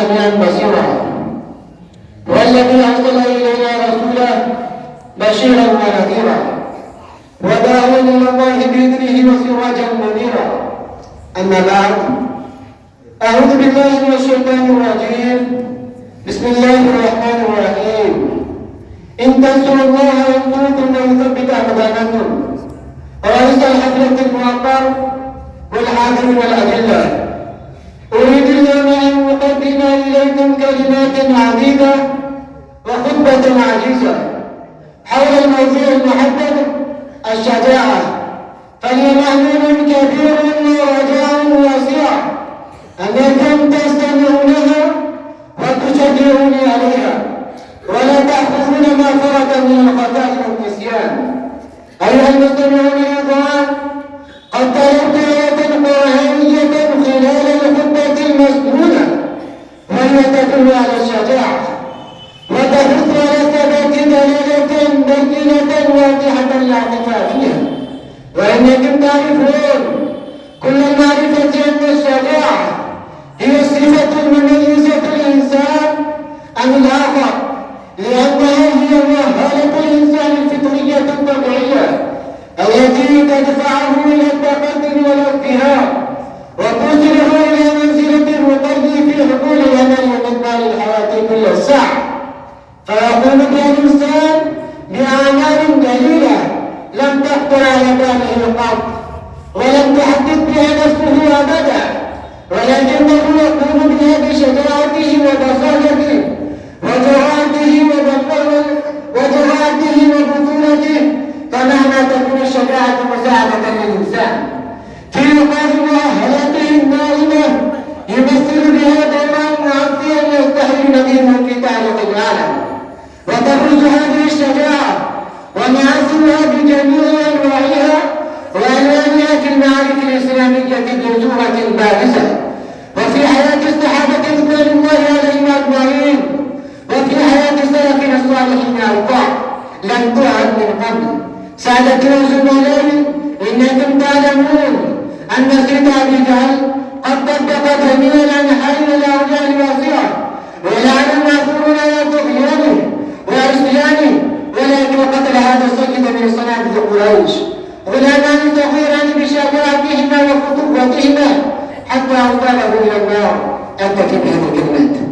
سميعا بصيرا والذي أرسل إلينا رسولا بشيرا ونذيرا وداعيا إلى الله بإذنه وسراجا منيرا. أما بعد، أعوذ بالله من الشيطان الرجيم. بسم الله الرحمن الرحيم. إن تنصروا الله ينصركم ويثبت أقدامكم. رئيس الحفلة المعطر والحاضرين الأدلة، أريد اليوم أن أقدم إليكم كلمات عديدة وخطبة عجيزة حول الموضوع المحدد الشجاعة، فلي محمول كبير ورجاء واسع أنكم تستمعونها وتشجعوني عليها ولا تحفظون ما فرط من الخطأ والنسيان. أيها المستمعون الكرام، قد تلوت آية قرآنية خلال الخطبة المسنونة وهي تدل على الشجاعة وتحث على ثبات دلالة بينة واضحة لا خفاء فيها، وإنكم تعرفون كل المعرفة أن الشجاعة هي الصفة المميزة الإنسان عن الآخر، لأنها هي مؤهلة الإنسان الفطرية الطبيعية التي تدفعه إلى التقدم والازدهار وتوصله إلى منزلة الرقي في حقول الأمل ومقدار الحياة كل الساعة، فيقوم بها الإنسان بأعمال دليلة لم تخطر على باله قط ولم تحدث بها نفسه أبدا، ولكنه يقوم بها بشجاعته وبصارته وجرأته وبطولته، فمهما تكون الشجاعة مساعدة للإنسان في إيقاف مؤهلاته النائمة يمثل بها دورا معطيا يستحيل نظيره في تاريخ العالم، وتبرز هذه الشجاعة ومآثرها بجميع أنواعها وألوانها في المعارف الإسلامية بصورة بارزة، وفي حياة الصحابة رضوان الله عليهم أجمعين، وفي حياة سلفنا الصالحين أوقات لم تعد من قبل. سادتنا زملائي، إنكم تعلمون أن سيد أبي جهل قد طبق جميع الأنحاء والأوجاع الواسعة ولعن المأثورون على طغيانه وعصيانه، ولكن قتل هذا السيد من صناديد قريش غلامان صغيران بشجاعتهما وفتوتهما حتى أوصله إلى النار. أكتفي بهذه الكلمات.